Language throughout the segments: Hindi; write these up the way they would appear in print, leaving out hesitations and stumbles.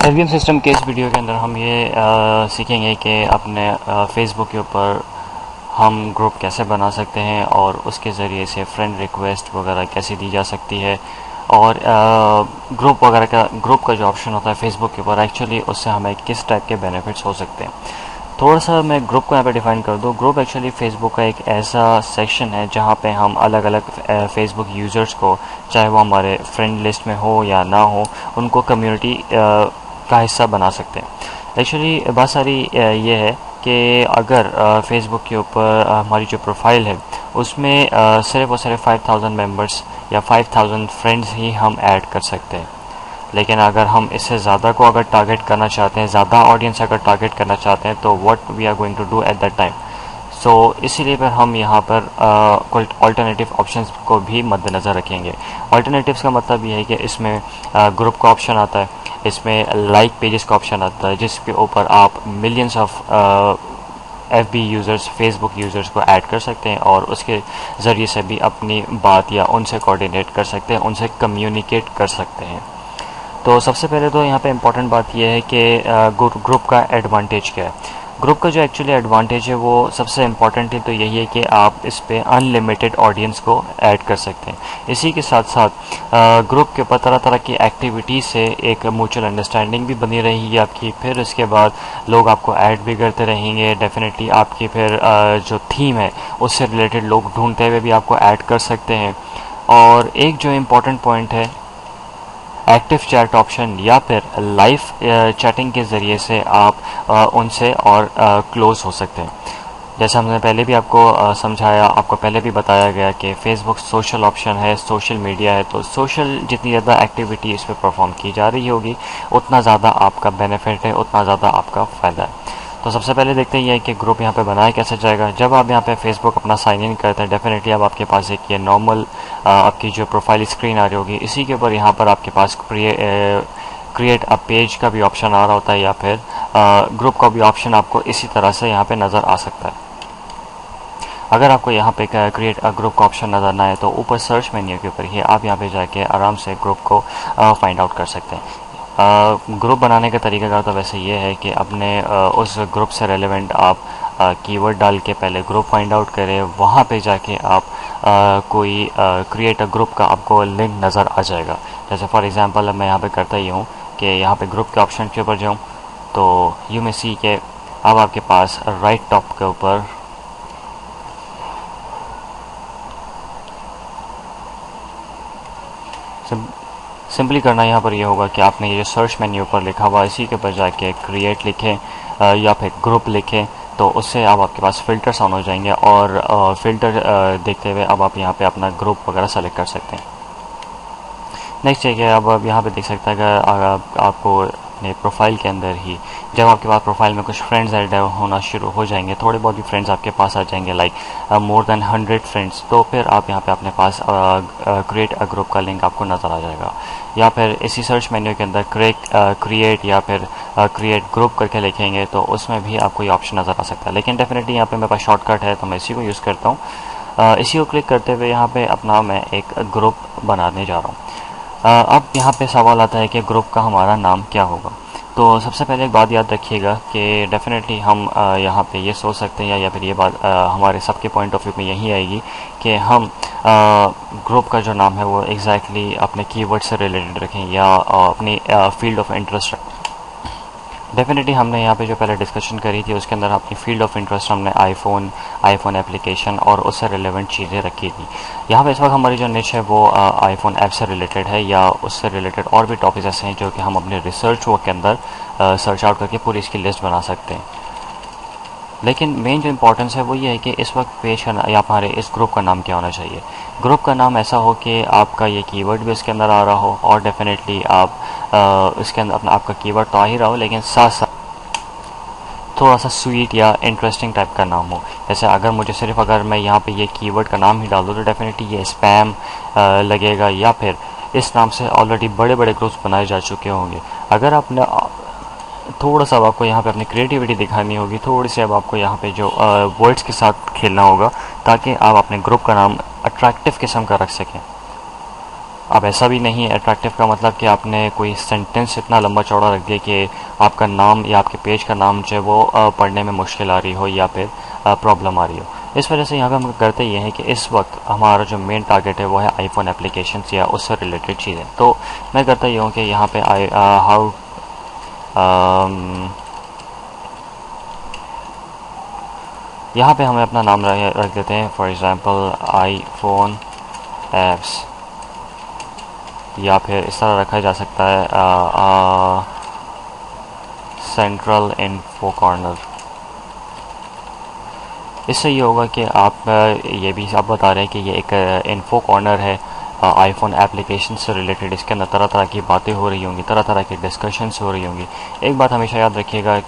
एसबीएम सिस्टम के इस वीडियो के अंदर हम ये सीखेंगे कि अपने फेसबुक के ऊपर हम ग्रुप कैसे बना सकते हैं और उसके ज़रिए से फ्रेंड रिक्वेस्ट वगैरह कैसे दी जा सकती है। और ग्रुप का जो ऑप्शन होता है फेसबुक के ऊपर, एक्चुअली उससे हमें किस टाइप के बेनिफिट्स हो सकते हैं। थोड़ा सा मैं ग्रुप को यहाँ पे डिफाइन कर दूँ। ग्रुप एक्चुअली फेसबुक का एक ऐसा सेक्शन है जहाँ पे हम अलग अलग फेसबुक यूज़र्स को, चाहे वो हमारे फ्रेंड लिस्ट में हो या ना हो, उनको कम्युनिटी का हिस्सा बना सकते हैं। एक्चुअली बात सारी ये है कि अगर फेसबुक के ऊपर हमारी जो प्रोफाइल है उसमें सिर्फ और सिर्फ 5000 मेंबर्स या 5000 फ्रेंड्स ही हम ऐड कर सकते हैं। लेकिन अगर हम इससे ज़्यादा को अगर टारगेट करना चाहते हैं, ज़्यादा ऑडियंस अगर टारगेट करना चाहते हैं, तो what we are going to do at that time. So इसीलिए पर हम यहाँ पर कोई ऑल्टरनेटिव ऑप्शंस को भी मद्देनज़र रखेंगे। ऑल्टरनेटिव्स का मतलब ये है कि इसमें ग्रुप का ऑप्शन आता है, इसमें लाइक पेजेस का ऑप्शन आता है, जिसके ऊपर आप millions of FB users, Facebook users को ऐड कर सकते हैं और उसके ज़रिए से भी अपनी बात या उनसे कोऑर्डिनेट कर सकते हैं, उनसे कम्युनिकेट कर सकते हैं। तो सबसे पहले तो यहाँ पे इम्पॉर्टेंट बात यह है कि ग्रुप का एडवांटेज क्या है। ग्रुप का जो एक्चुअली एडवांटेज है वो सबसे इम्पॉर्टेंट है तो यही है कि आप इस पे अनलिमिटेड ऑडियंस को ऐड कर सकते हैं। इसी के साथ साथ ग्रुप के ऊपर तरह तरह की एक्टिविटीज़ से एक म्यूचुअल अंडरस्टैंडिंग भी बनी रहेगी आपकी। फिर इसके बाद लोग आपको ऐड भी करते रहेंगे। डेफिनेटली आपकी फिर जो थीम है उससे रिलेटेड लोग ढूंढते हुए भी आपको ऐड कर सकते हैं। और एक जो इम्पॉर्टेंट पॉइंट है, एक्टिव चैट ऑप्शन या फिर लाइव चैटिंग के ज़रिए से आप उनसे और क्लोज हो सकते हैं। जैसे हमने पहले भी आपको समझाया, आपको पहले भी बताया गया कि फेसबुक सोशल ऑप्शन है, सोशल मीडिया है, तो सोशल जितनी ज़्यादा एक्टिविटी इस पर परफॉर्म की जा रही होगी उतना ज़्यादा आपका बेनिफिट है, उतना ज़्यादा आपका फ़ायदा है। तो सबसे पहले देखते हैं कि ग्रुप यहाँ पे बनाया कैसे जाएगा। जब आप यहाँ पे फेसबुक अपना साइन इन करते हैं, डेफिनेटली अब आपके पास एक ये नॉर्मल आपकी जो प्रोफाइल स्क्रीन आ रही होगी। इसी के ऊपर यहाँ पर आपके पास क्रिएट अ पेज का भी ऑप्शन आ रहा होता है या फिर ग्रुप का भी ऑप्शन आपको इसी तरह से यहाँ पे नज़र आ सकता है। अगर आपको यहाँ पे क्रिएट अ ग्रुप का ऑप्शन नज़र ना आए तो ऊपर सर्च मेन्यू के ऊपर ही आप यहाँ पे जाके आराम से ग्रुप को फाइंड आउट कर सकते हैं। ग्रुप बनाने का तरीका तो वैसे ये है कि अपने उस ग्रुप से रेलेवेंट आप कीवर्ड डाल के पहले ग्रुप फाइंड आउट करें। वहाँ पे जाके आप कोई क्रिएट अ ग्रुप का आपको लिंक नज़र आ जाएगा। जैसे फॉर एग्जांपल मैं यहाँ पे करता ही हूँ कि यहाँ पे ग्रुप के ऑप्शन के ऊपर जाऊँ तो यू में सी के अब आपके पास राइट टॉप के ऊपर सिंपली करना यहाँ पर यह होगा कि आपने ये जो सर्च मेन्यू पर लिखा हुआ इसी के ऊपर जाके क्रिएट लिखें या फिर ग्रुप लिखें, तो उससे अब आपके पास फ़िल्टर्स ऑन हो जाएंगे और फ़िल्टर देखते हुए अब आप यहाँ पे अपना ग्रुप वगैरह सेलेक्ट कर सकते हैं। नेक्स्ट है कि अब यहाँ पे देख सकते हैं कि आपको अपने प्रोफाइल के अंदर ही जब आपके पास प्रोफाइल में कुछ फ्रेंड्स ऐड होना शुरू हो जाएंगे, थोड़े बहुत भी फ्रेंड्स आपके पास आ जाएंगे, लाइक मोर देन 100 फ्रेंड्स, तो फिर आप यहाँ पे अपने पास क्रिएट अ ग्रुप का लिंक आपको नज़र आ जाएगा। या फिर इसी सर्च मेन्यू के अंदर क्रिएट या फिर क्रिएट ग्रुप करके लिखेंगे तो उसमें भी आपको ये ऑप्शन नज़र आ सकता है। लेकिन डेफिनेटली यहाँ पे मेरे पास शॉर्टकट है तो मैं इसी को यूज़ करता हूँ। इसी को क्लिक करते हुए यहाँ पे अपना मैं एक ग्रुप बनाने जा रहा हूँ। अब यहाँ पे सवाल आता है कि ग्रुप का हमारा नाम क्या होगा। तो सबसे पहले एक बात याद रखिएगा कि डेफिनेटली हम यहाँ पे ये सोच सकते हैं या फिर ये बात हमारे सबके पॉइंट ऑफ व्यू में यही आएगी कि हम ग्रुप का जो नाम है वो एग्जैक्टली अपने कीवर्ड से रिलेटेड रखें या अपनी फील्ड ऑफ इंटरेस्ट रखें। डेफिनेटली हमने यहाँ पे जो पहले डिस्कशन करी थी उसके अंदर अपनी फील्ड ऑफ इंटरेस्ट हमने आईफोन एप्लीकेशन और उससे रिलेवेंट चीज़ें रखी थी। यहाँ पे इस वक्त हमारी जो निच है वो आईफोन ऐप से रिलेटेड है या उससे रिलेटेड और भी टॉपिक्स ऐसे हैं जो कि हम अपने रिसर्च वर्क के अंदर सर्च आउट करके पूरी इसकी लिस्ट बना सकते हैं। लेकिन डेफिनेटली यहाँ पे मैं पास एक ग्रुप बनाने जा रहा हूँ। अब यहाँ पे सवाल आता है कि ग्रुप का हमारा नाम क्या होगा। तो सबसे पहले एक बात याद रखिएगा कि लेकिन मेन जो इंपॉर्टेंस है वो ये है कि इस वक्त पेश करना या हमारे इस ग्रुप का नाम क्या होना चाहिए। ग्रुप का नाम ऐसा हो कि आपका ये कीवर्ड भी इसके अंदर आ रहा हो और डेफिनेटली आप इसके अंदर अपना आपका कीवर्ड तो आ ही रहा हो, लेकिन साथ साथ थोड़ा सा स्वीट या इंटरेस्टिंग टाइप का नाम हो। जैसे अगर मैं यहाँ पे ये कीवर्ड का नाम ही डाल दूँ तो डेफिनेटली ये स्पैम लगेगा या फिर इस नाम से ऑलरेडी बड़े बड़े ग्रुप्स बनाए जा चुके होंगे। अगर आपने थोड़ा सा अब आपको यहाँ पे अपनी क्रिएटिविटी दिखानी होगी, थोड़ी सी अब आपको यहाँ पे जो वर्ड्स के साथ खेलना होगा ताकि आप अपने ग्रुप का नाम अट्रैक्टिव किस्म का रख सकें। अब ऐसा भी नहीं है अट्रैक्टिव का मतलब कि आपने कोई सेंटेंस इतना लंबा चौड़ा रख दिया कि आपका नाम या आपके पेज का नाम जो है वो पढ़ने में मुश्किल आ रही हो या फिर प्रॉब्लम आ रही हो। इस वजह से यहाँ पे हम करते ये हैं कि इस वक्त हमारा जो मेन टारगेट है वो है आईफोन एप्लीकेशंस या उससे रिलेटेड चीज़ें। तो मैं करता ये हूँ कि यहाँ पे यहाँ पे हमें अपना नाम रख देते हैं, फॉर एग्ज़ाम्पल आईफोन ऐप्स, या फिर इस तरह रखा जा सकता है सेंट्रल इन्फो कॉर्नर। इससे ये होगा कि आप ये भी आप बता रहे हैं कि ये एक इन्फो कॉर्नर है आईफोन एप्लीकेशन से रिलेटेड। इसके अंदर तरह तरह की बातें हो रही होंगी, तरह तरह की डिस्कशंस हो रही होंगी। एक बात हमेशा याद रखिएगा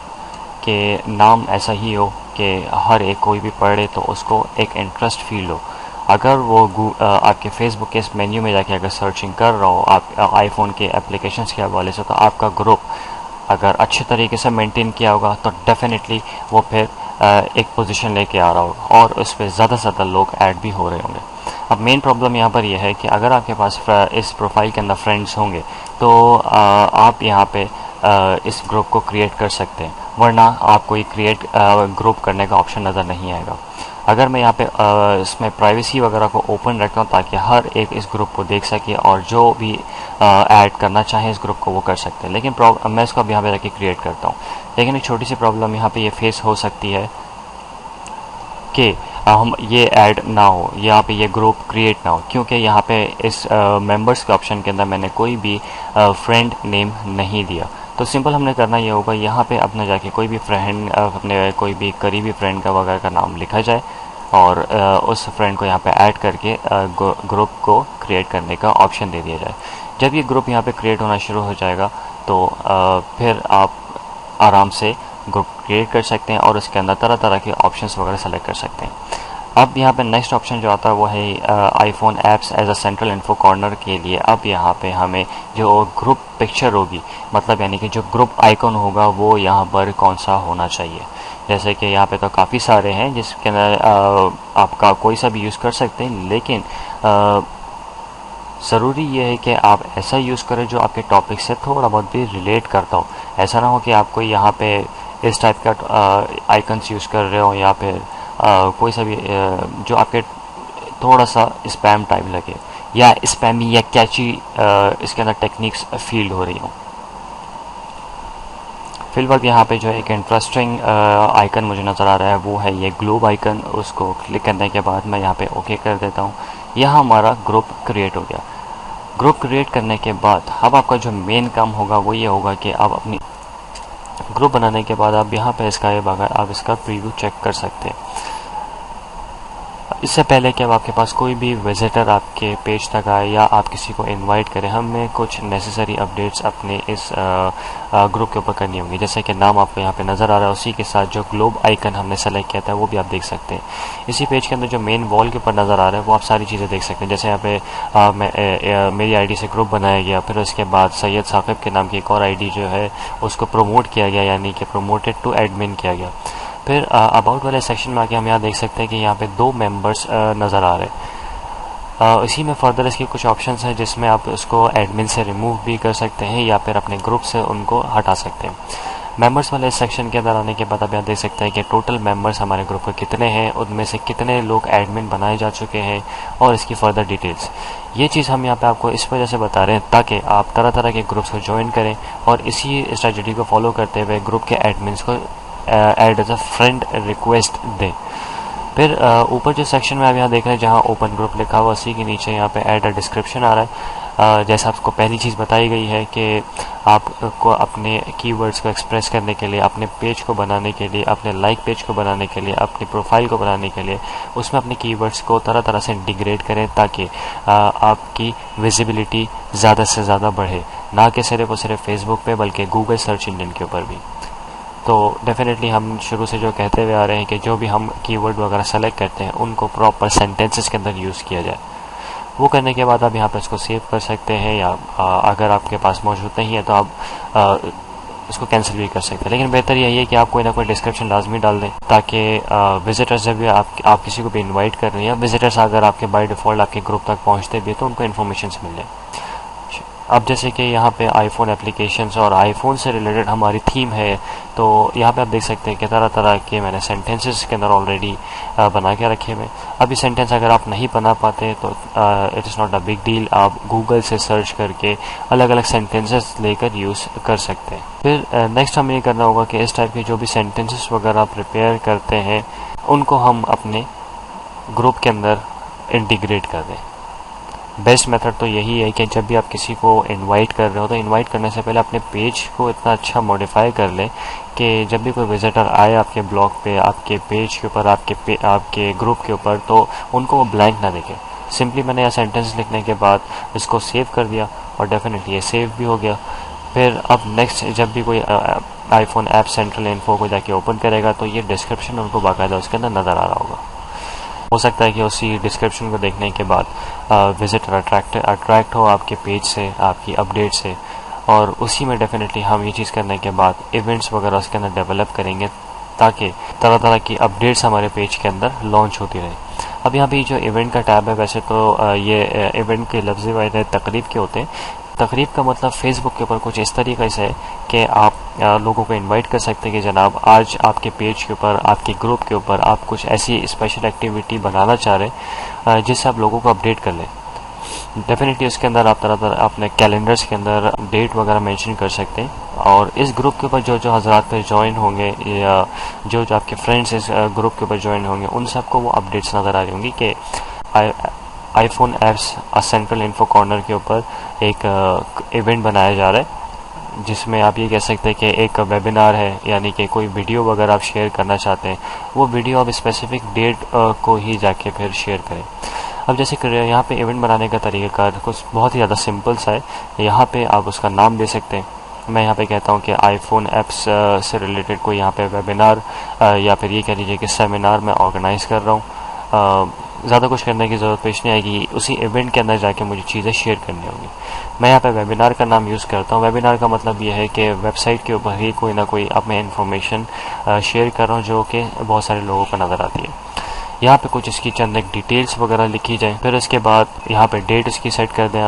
कि नाम ऐसा ही हो कि हर एक कोई भी पढ़े तो उसको एक इंटरेस्ट फील हो। अगर वो आपके फेसबुक के इस मेन्यू में जाके अगर सर्चिंग कर रहा हो आप आईफोन के एप्लीकेशंस के हवाले से, तो आपका ग्रुप अगर अच्छे तरीके से मेंटेन किया होगा तो डेफिनेटली वो फिर एक पोजीशन लेके आ रहा होगा और उस पर ज़्यादा से ज़्यादा लोग ऐड भी हो रहे होंगे। अब मेन प्रॉब्लम यहाँ पर यह है कि अगर आपके पास इस प्रोफाइल के अंदर फ्रेंड्स होंगे तो आप यहाँ पे इस ग्रुप को क्रिएट कर सकते हैं, वरना आपको ये क्रिएट ग्रुप करने का ऑप्शन नज़र नहीं आएगा। अगर मैं यहाँ पे इसमें प्राइवेसी वगैरह को ओपन रखता हूँ ताकि हर एक इस ग्रुप को देख सके और जो भी ऐड करना चाहे इस ग्रुप को वो कर सकते हैं, लेकिन मैं इसको अब यहाँ पे रख क्रिएट करता हूँ। लेकिन एक छोटी सी प्रॉब्लम यहाँ पे ये फेस हो सकती है कि हम ये ऐड ना हो, यहाँ पे ये ग्रुप क्रिएट ना हो, क्योंकि यहाँ पे इस मेंबर्स के ऑप्शन के अंदर मैंने कोई भी फ्रेंड नेम नहीं दिया। तो सिंपल हमने करना ये होगा, यहाँ पे अपने जाके कोई भी फ्रेंड अपने कोई भी करीबी फ्रेंड का वगैरह का नाम लिखा जाए और उस फ्रेंड को यहाँ पे ऐड करके ग्रुप को क्रिएट करने का ऑप्शन दे दिया जाए। जब ये ग्रुप यहाँ पे क्रिएट होना शुरू हो जाएगा तो फिर आप आराम से ग्रुप क्रिएट कर सकते हैं और उसके अंदर तरह तरह के ऑप्शंस वगैरह सेलेक्ट कर सकते हैं। अब यहाँ पे नेक्स्ट ऑप्शन जो आता है वो है iPhone apps as a central info corner के लिए। अब यहाँ पे हमें जो ग्रुप पिक्चर होगी, मतलब यानी कि जो ग्रुप आइकन होगा वो यहाँ पर कौन सा होना चाहिए। जैसे कि यहाँ पे तो काफ़ी सारे हैं जिसके अंदर आपका कोई सा भी यूज़ कर सकते हैं, लेकिन ज़रूरी ये है कि आप ऐसा यूज़ करें जो आपके टॉपिक से थोड़ा बहुत भी रिलेट करता हो। ऐसा ना हो कि आप कोई यहाँ पे इस टाइप का आइकन्स यूज़ कर रहे हो या फिर कोई सा भी जो आपके थोड़ा सा स्पैम टाइप लगे या स्पैमी या कैची इसके अंदर टेक्निक्स फील हो रही हो। फिलहाल यहाँ पे जो एक इंटरेस्टिंग आइकन मुझे नज़र आ रहा है वो है ये ग्लोब आइकन। उसको क्लिक करने के बाद मैं यहाँ पे ओके कर देता हूँ। यहाँ हमारा ग्रुप क्रिएट हो गया। ग्रुप क्रिएट करने के बाद अब आपका जो मेन काम होगा वो ये होगा कि आप अपनी ग्रुप बनाने के बाद आप यहाँ पे इसका आप इसका प्रीव्यू चेक कर सकते हैं। इससे पहले कि अब आपके पास कोई भी विजिटर आपके पेज तक आए या आप किसी को इनवाइट करें, हमें कुछ नेसेसरी अपडेट्स अपने इस ग्रुप के ऊपर करनी होंगी। जैसे कि नाम आपको यहाँ पे नज़र आ रहा है, उसी के साथ जो ग्लोब आइकन हमने सेलेक्ट किया था वो भी आप देख सकते हैं। इसी पेज के अंदर जो मेन वॉल के ऊपर नज़र आ रहा है वो आप सारी चीज़ें देख सकते हैं। जैसे यहाँ पे मेरी आईडी से ग्रुप बनाया गया, फिर उसके बाद सैयद साकिब के नाम की एक और आईडी जो है उसको प्रमोट किया गया, यानी कि प्रमोटेड टू एडमिन किया गया। फिर अबाउट वाले सेक्शन में आके हम यहाँ देख सकते हैं कि यहाँ पे 2 मेंबर्स नज़र आ रहे हैं। इसी में फर्दर इसके कुछ ऑप्शंस हैं जिसमें आप उसको एडमिन से रिमूव भी कर सकते हैं या फिर अपने ग्रुप से उनको हटा सकते हैं। मेंबर्स वाले सेक्शन के अंदर आने के बाद आप यहाँ देख सकते हैं कि टोटल मेंबर्स हमारे ग्रुप के कितने हैं, उनमें से कितने लोग एडमिन बनाए जा चुके हैं और इसकी फर्दर डिटेल्स। ये चीज़ हम यहाँ पे आपको इस वजह से बता रहे हैं ताकि आप तरह तरह के ग्रुप्स को ज्वाइन करें और इसी स्ट्रेटजी को फॉलो करते हुए ग्रुप के एडमिन्स को add as a friend request दें। फिर ऊपर जो सेक्शन में आप यहाँ देख रहे हैं जहाँ ओपन ग्रुप लिखा हुआ, उसी के नीचे यहाँ पे ऐड अ डिस्क्रिप्शन आ रहा है। जैसा आपको पहली चीज़ बताई गई है कि आपको अपने कीवर्ड्स को एक्सप्रेस करने के लिए, अपने पेज को बनाने के लिए, अपने लाइक पेज को बनाने के लिए, अपनी प्रोफाइल को बनाने के लिए उसमें अपने कीवर्ड्स को तरह तरह से इंटीग्रेट करें ताकि आपकी विजिबिलिटी ज़्यादा से ज़्यादा बढ़े, ना कि सिर्फ और सिर्फ फेसबुक पे बल्कि गूगल सर्च इंजन के ऊपर भी। तो डेफिनेटली हम शुरू से जो कहते हुए आ रहे हैं कि जो भी हम कीवर्ड वगैरह सेलेक्ट करते हैं उनको प्रॉपर सेंटेंसेस के अंदर यूज़ किया जाए। वो करने के बाद आप यहाँ पर इसको सेव कर सकते हैं या अगर आपके पास मौजूद नहीं है तो आप इसको कैंसिल भी कर सकते हैं। लेकिन बेहतर यही है कि आप कोई ना कोई डिस्क्रिप्शन लाजमी डाल दें ताकि विजिटर्स जब भी आप किसी को भी इनवाइट कर रहे हैं या विजिटर्स अगर आपके बाय डिफ़ॉल्ट आपके ग्रुप तक पहुँचते भी तो उनको इन्फॉर्मेशन मिल जाए। अब जैसे कि यहाँ पे आईफोन एप्लीकेशंस और आईफोन से रिलेटेड हमारी थीम है, तो यहाँ पे आप देख सकते हैं कि तरह तरह के मैंने सेंटेंसेस के अंदर ऑलरेडी बना के रखे हुए। अभी सेंटेंस अगर आप नहीं बना पाते तो it is not a big deal, आप गूगल से सर्च करके अलग अलग सेंटेंसेस लेकर यूज़ कर सकते हैं। फिर नेक्स्ट हमें ये करना होगा कि इस टाइप के जो भी सेंटेंसेस वगैरह प्रिपेयर करते हैं उनको हम अपने ग्रुप के अंदर इंटीग्रेट कर दें। बेस्ट मेथड तो यही है कि जब भी आप किसी को इनवाइट कर रहे हो तो इनवाइट करने से पहले अपने पेज को इतना अच्छा मॉडिफाई कर लें कि जब भी कोई विजिटर आए आपके ब्लॉग पे, आपके पेज के ऊपर, आपके ग्रुप के ऊपर, तो उनको वो ब्लैंक ना दिखे। सिंपली मैंने यह सेंटेंस लिखने के बाद इसको सेव कर दिया और डेफिनेटली ये सेव भी हो गया। फिर अब नेक्स्ट जब भी कोई आईफोन ऐप सेंट्रल इन्फो को जाके ओपन करेगा तो ये डिस्क्रिप्शन उनको बाकायदा उसके अंदर नज़र आ रहा होगा। हो सकता है कि उसी डिस्क्रिप्शन को देखने के बाद विजिटर अट्रैक्ट हो आपके पेज से, आपकी अपडेट से, और उसी में डेफिनेटली हम ये चीज़ करने के बाद इवेंट्स वगैरह उसके अंदर डेवलप करेंगे ताकि तरह तरह की अपडेट्स हमारे पेज के अंदर लॉन्च होती रहे। अब यहाँ पे जो इवेंट का टैब है, वैसे तो ये इवेंट के लफ्ज़ वाले तकरीब के होते हैं। तकरीब का मतलब फेसबुक के ऊपर कुछ इस तरीके से है कि आप लोगों को इनवाइट कर सकते हैं कि जनाब आज आपके पेज के ऊपर, आपके ग्रुप के ऊपर आप कुछ ऐसी स्पेशल एक्टिविटी बनाना चाह रहे हैं जिससे आप लोगों को अपडेट कर लें। डेफिनेटली उसके अंदर आप तरह तरह अपने कैलेंडर्स के अंदर डेट वगैरह मेंशन कर सकते हैं और इस ग्रुप के ऊपर जो जो हजरात पे ज्वाइन होंगे या जो जो आपके फ्रेंड्स इस ग्रुप के ऊपर ज्वाइन होंगे उन सबको वो अपडेट्स नज़र आ रही होंगी कि iPhone apps central info corner के ऊपर एक इवेंट बनाया जा रहा है जिसमें आप ये कह सकते हैं कि एक वेबिनार है, यानी कि कोई वीडियो वगैरह आप शेयर करना चाहते हैं, वो वीडियो आप स्पेसिफिक डेट को ही जाके फिर शेयर करें। अब जैसे यहाँ पे इवेंट बनाने का तरीक़ाकार कुछ बहुत ही ज़्यादा सिंपल सा है। यहाँ पे आप उसका नाम दे सकते हैं। मैं यहाँ पे कहता हूँ कि आईफोन ऐप्स से रिलेटेड कोई यहाँ पे वेबिनार या फिर ये कह लीजिए कि सेमिनार मैं ऑर्गेनाइज़ कर रहा हूँ। ज़्यादा कुछ करने की ज़रूरत पेश नहीं आएगी, उसी इवेंट के अंदर जाके मुझे चीज़ें शेयर करनी होंगी। मैं यहाँ पे वेबिनार का नाम यूज़ करता हूँ। वेबिनार का मतलब ये है कि वेबसाइट के ऊपर ही कोई ना कोई अब मैं इन्फॉर्मेशन शेयर कर रहा हूँ जो कि बहुत सारे लोगों को नज़र आती है। यहाँ पे कुछ इसकी चंद एक डिटेल्स वगैरह लिखी जाए, फिर उसके बाद यहाँ पे डेट इसकी सेट कर दें।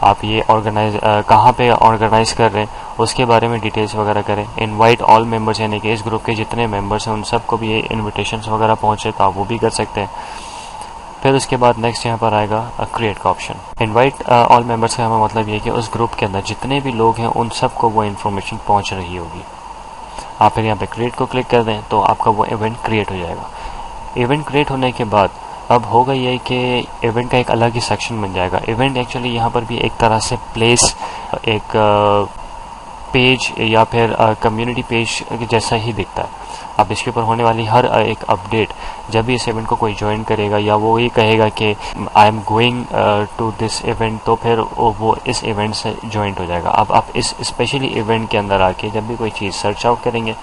आप ये कहाँ पे ऑर्गेनाइज कर रहे हैं उसके बारे में डिटेल्स वगैरह करें। इनवाइट ऑल मेंबर्स, यानी कि इस ग्रुप के जितने मेंबर्स हैं उन सबको भी ये इन्विटेशंस वगैरह पहुँचे तो आप वो भी कर सकते हैं। फिर उसके बाद नेक्स्ट यहाँ पर आएगा क्रिएट का ऑप्शन। इनवाइट ऑल मेंबर्स का हमें मतलब ये है कि उस ग्रुप के अंदर जितने भी लोग हैं उन सबको वो इन्फॉर्मेशन पहुँच रही होगी। आप फिर यहाँ पे क्रिएट को क्लिक कर दें तो आपका वो इवेंट क्रिएट हो जाएगा। इवेंट क्रिएट होने के बाद अब होगा ये कि इवेंट का एक अलग ही सेक्शन बन जाएगा। इवेंट एक्चुअली यहाँ पर भी एक तरह से प्लेस, एक पेज या फिर कम्युनिटी पेज जैसा ही दिखता है। अब इसके ऊपर होने वाली हर एक अपडेट जब भी इस इवेंट को कोई ज्वाइन करेगा या वो ये कहेगा कि I am going to this event, तो फिर वो इस इवेंट से ज्वाइन हो जाएगा। अब आप इस स्पेशली इवेंट के अंदर आके जब भी कोई चीज़ सर्च आउट करेंगे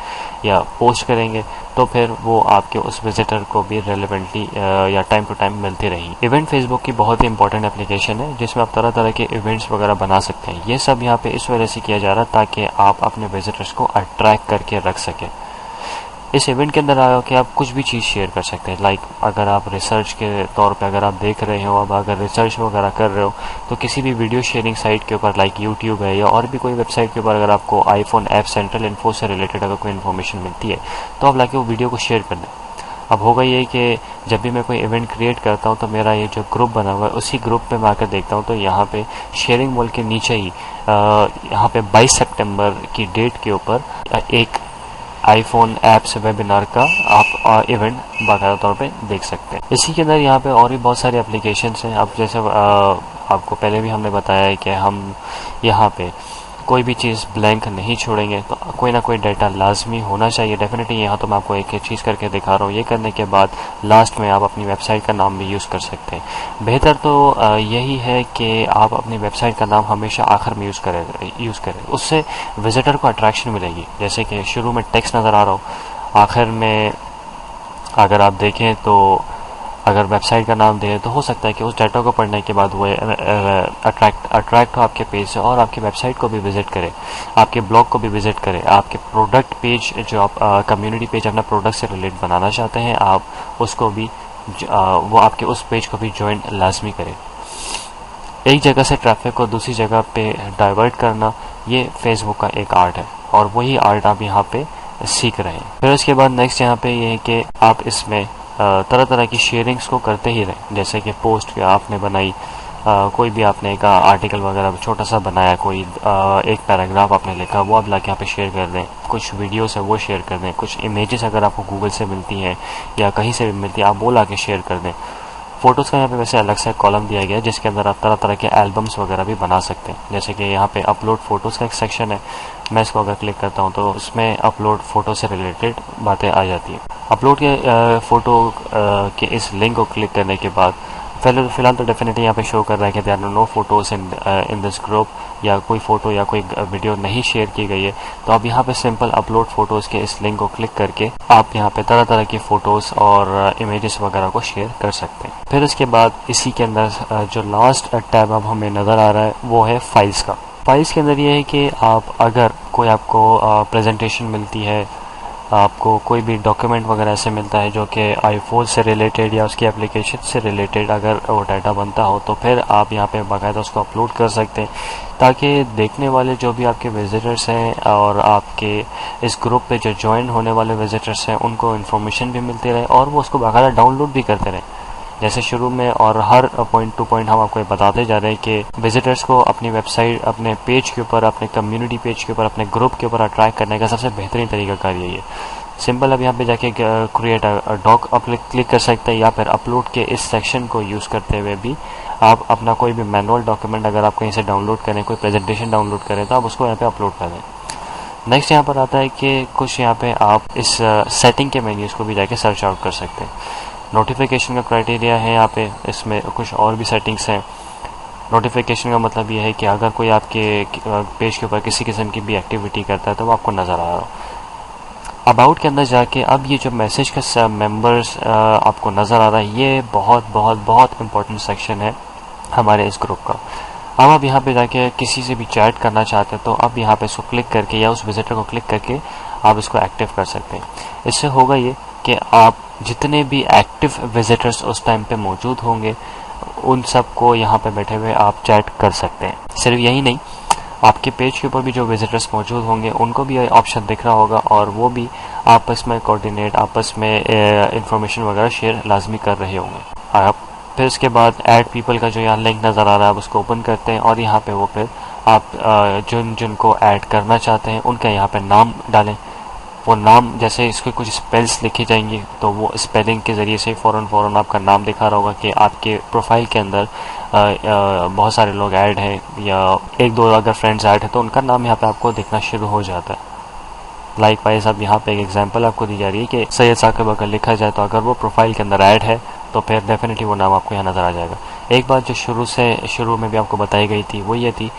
या पोस्ट करेंगे तो फिर वो आपके उस विजिटर को भी रेलेवेंटली या टाइम टू टाइम मिलती रहेगी। इवेंट फेसबुक की बहुत ही इंपॉर्टेंट एप्लीकेशन है जिसमें आप तरह तरह के इवेंट्स वगैरह बना सकते हैं। ये सब यहाँ पे इस वजह से किया जा रहा है ताकि आप अपने विजिटर्स को अट्रैक्ट करके रख सकें। इस इवेंट के अंदर आया कि आप कुछ भी चीज़ शेयर कर सकते हैं। लाइक अगर आप रिसर्च के तौर पे अगर आप देख रहे हो, अब अगर रिसर्च वगैरह कर रहे हो तो किसी भी वीडियो शेयरिंग साइट के ऊपर लाइक यूट्यूब है या और भी कोई वेबसाइट के ऊपर अगर आपको आईफोन ऐप सेंट्रल इन्फो से रिलेटेड अगर कोई इन्फॉर्मेशन मिलती है तो आप लाके वो वीडियो को शेयर कर दें। अब होगा ये कि जब भी मैं कोई इवेंट क्रिएट करता हूँ तो मेरा ये जो ग्रुप बना हुआ है उसी ग्रुप पे मैं आकर देखता हूँ तो यहाँ पे शेयरिंग वॉल के नीचे ही यहाँ पे 22 सितंबर की डेट के ऊपर एक आईफोन ऐप्स वेबिनार का आप इवेंट बाकायदा तौर पे देख सकते हैं। इसी के अंदर यहाँ पे और भी बहुत सारे एप्लीकेशंस हैं। अब जैसे आपको पहले भी हमने बताया है कि हम यहाँ पे कोई भी चीज़ ब्लैंक नहीं छोड़ेंगे, तो कोई ना कोई डाटा लाजमी होना चाहिए। डेफिनेटली यहाँ तो मैं आपको एक एक चीज़ करके दिखा रहा हूँ। ये करने के बाद लास्ट में आप अपनी वेबसाइट का नाम भी यूज़ कर सकते हैं। बेहतर तो यही है कि आप अपनी वेबसाइट का नाम हमेशा आखिर में यूज़ करें। उससे विजिटर को अट्रैक्शन मिलेगी। जैसे कि शुरू में टेक्स्ट नज़र आ रहा हो, आखिर में अगर आप देखें तो अगर वेबसाइट का नाम दें तो हो सकता है कि उस डाटा को पढ़ने के बाद वो अट्रैक्ट हो आपके पेज से और आपकी वेबसाइट को भी विजिट करे, आपके ब्लॉग को भी विजिट करे, आपके प्रोडक्ट पेज जो आप कम्युनिटी पेज अपना प्रोडक्ट से रिलेट बनाना चाहते हैं आप उसको भी वो आपके उस पेज को भी ज्वाइन लाजमी करें। एक जगह से ट्रैफिक को दूसरी जगह पे डाइवर्ट करना, ये फेसबुक का एक आर्ट है और वही आर्ट आप यहाँ पे सीख रहे हैं। फिर उसके बाद नेक्स्ट यहाँ पे ये है कि आप इसमें तरह तरह की शेयरिंग्स को करते ही रहें, जैसे कि पोस्ट आपने बनाई, कोई भी आपने एक आर्टिकल वगैरह छोटा सा बनाया, कोई एक पैराग्राफ आपने लिखा, वो आप लाके यहाँ पे शेयर कर दें, कुछ वीडियोस है वो शेयर कर दें, कुछ इमेजेस अगर आपको गूगल से मिलती हैं या कहीं से भी मिलती है आप वो लाके शेयर कर दें। फ़ोटोज़ का यहाँ पे वैसे अलग से कॉलम दिया गया है जिसके अंदर आप तरह तरह के एल्बम्स वगैरह भी बना सकते हैं, जैसे कि यहाँ पे अपलोड फ़ोटोज़ का एक सेक्शन है। मैं इसको अगर क्लिक करता हूँ तो उसमें अपलोड फ़ोटो से रिलेटेड बातें आ जाती हैं। अपलोड के फ़ोटो के इस लिंक को क्लिक करने के बाद फिलहाल तो डेफिनेटली यहाँ पे शो कर रहा है कि there are no photos in this group, या कोई फ़ोटो या कोई वीडियो नहीं शेयर की गई है। तो आप यहाँ पे सिंपल अपलोड फ़ोटोज़ के इस लिंक को क्लिक करके आप यहाँ पे तरह तरह की फ़ोटोज़ और इमेजेस वगैरह को शेयर कर सकते हैं। फिर इसके बाद इसी के अंदर जो लास्ट टैब अब हमें नज़र आ रहा है वो है फाइल्स का। फाइल्स के अंदर ये है कि आप अगर कोई आपको प्रेजेंटेशन मिलती है, आपको कोई भी डॉक्यूमेंट वगैरह ऐसे मिलता है जो कि आईफोन से रिलेटेड या उसकी एप्लीकेशन से रिलेटेड अगर वो डाटा बनता हो, तो फिर आप यहाँ पे बाकायदा उसको अपलोड कर सकते हैं, ताकि देखने वाले जो भी आपके विजिटर्स हैं और आपके इस ग्रुप पे जो ज्वाइन होने वाले विजिटर्स हैं उनको इन्फॉर्मेशन भी मिलती रहे और वो उसको बाकायदा डाउनलोड भी करते रहें। जैसे शुरू में और हर पॉइंट टू पॉइंट हम आपको बताते जा रहे हैं कि विजिटर्स को अपनी वेबसाइट, अपने पेज के ऊपर, अपने कम्युनिटी पेज के ऊपर, अपने ग्रुप के ऊपर अट्रैक्ट करने का सबसे बेहतरीन तरीका कार यही है। सिंपल अब यहाँ पे जाके क्रिएट डॉक क्लिक कर सकते हैं या फिर अपलोड के इस सेक्शन को यूज़ करते हुए भी आप अपना कोई भी मैनुअल डॉक्यूमेंट अगर आप कहीं से डाउनलोड करें, कोई प्रेजेंटेशन डाउनलोड करें, तो आप उसको यहाँ पे अपलोड कर दें। नेक्स्ट यहाँ पर आता है कि कुछ यहाँ पे आप इस सेटिंग के मेन्यूज़ को भी जाके सर्च आउट कर सकते हैं। नोटिफिकेशन का क्राइटेरिया है यहाँ पे, इसमें कुछ और भी सेटिंग्स हैं। नोटिफिकेशन का मतलब ये है कि अगर कोई आपके पेज के ऊपर किसी किस्म की भी एक्टिविटी करता है तो वो आपको नज़र आ रहा हो। अबाउट के अंदर जाके अब ये जो मैसेज का मेंबर्स आपको नज़र आ रहा है, ये बहुत बहुत बहुत इंपॉर्टेंट सेक्शन है हमारे इस ग्रुप का। अब आप यहाँ पे जाके किसी से भी चैट करना चाहते हैं तो अब यहाँ पे इसको क्लिक करके या उस विजिटर को क्लिक करके आप इसको एक्टिव कर सकते हैं। इससे होगा ये कि आप जितने भी एक्टिव विजिटर्स उस टाइम पे मौजूद होंगे उन सब को यहाँ पे बैठे हुए आप चैट कर सकते हैं। सिर्फ यही नहीं, आपके पेज के ऊपर भी जो विजिटर्स मौजूद होंगे उनको भी ऑप्शन दिख रहा होगा और वो भी आपस में कोऑर्डिनेट, आपस में इंफॉर्मेशन वगैरह शेयर लाजमी कर रहे होंगे। आप फिर उसके बाद ऐड पीपल का जो यहाँ लिंक नज़र आ रहा है आप उसको ओपन करते हैं और यहाँ पे वो फिर आप जिनको ऐड करना चाहते हैं उनका यहाँ पे नाम डालें। वो नाम जैसे इसके कुछ स्पेल्स लिखे जाएंगे तो वो स्पेलिंग के ज़रिए से फ़ौरन आपका नाम दिखा रहा होगा कि आपके प्रोफाइल के अंदर बहुत सारे लोग ऐड हैं या एक दो अगर फ्रेंड्स ऐड हैं तो उनका नाम यहाँ पे आपको दिखना शुरू हो जाता है। लाइक वाइज अब यहाँ पे एक एग्जांपल आपको दी जा रही है कि सैयद साकिब अगर लिखा जाए तो अगर वो प्रोफाइल के अंदर ऐड है तो फिर डेफिनेटली वो नाम आपको यहाँ नज़र आ जाएगा। एक बात जो शुरू में भी आपको बताई गई थी वो ये थी,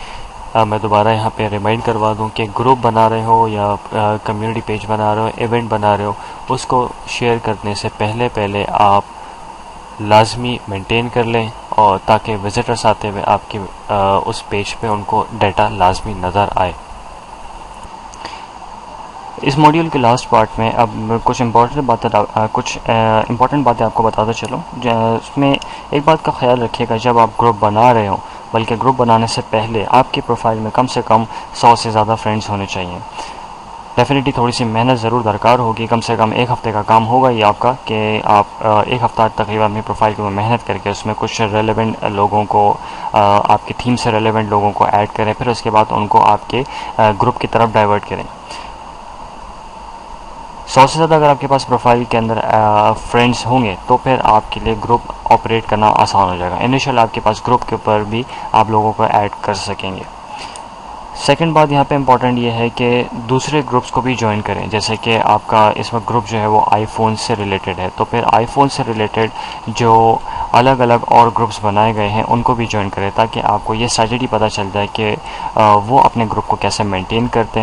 मैं दोबारा यहाँ पे रिमाइंड करवा दूँ कि ग्रुप बना रहे हो या कम्युनिटी पेज बना रहे हो, इवेंट बना रहे हो, उसको शेयर करने से पहले आप लाजमी मेंटेन कर लें और ताकि विजिटर्स आते हुए आपके उस पेज पे उनको डाटा लाजमी नज़र आए। इस मॉड्यूल के लास्ट पार्ट में अब कुछ इम्पोर्टेंट बातें आपको बताता चलूँ। उसमें एक बात का ख्याल रखिएगा, जब आप ग्रुप बना रहे हो, बल्कि ग्रुप बनाने से पहले आपके प्रोफाइल में कम से कम 100 से ज़्यादा फ्रेंड्स होने चाहिए। डेफिनेटली थोड़ी सी मेहनत ज़रूर दरकार होगी, कम से कम एक हफ़्ते का काम होगा ये आपका कि आप एक हफ़्ता तकरीबन अपनी प्रोफाइल को मेहनत करके उसमें कुछ रेलेवेंट लोगों को, आपकी थीम से रेलेवेंट लोगों को ऐड करें, फिर उसके बाद उनको आपके ग्रुप की तरफ डाइवर्ट करें। 100 से ज़्यादा अगर आपके पास प्रोफाइल के अंदर फ्रेंड्स होंगे तो फिर आपके लिए ग्रुप ऑपरेट करना आसान हो जाएगा। इनिशियल आपके पास ग्रुप के ऊपर भी आप लोगों को ऐड कर सकेंगे। सेकंड बात यहाँ पे इम्पॉर्टेंट ये है कि दूसरे ग्रुप्स को भी ज्वाइन करें। जैसे कि आपका इस वक्त ग्रुप जो है वो आईफोन से रिलेटेड है, तो फिर आईफोन से रिलेटेड जो अलग अलग और ग्रुप्स बनाए गए हैं उनको भी ज्वाइन करें, ताकि आपको ये स्ट्रैटेजी पता चल जाए कि वो अपने ग्रुप को कैसे मेंटेन करते हैं।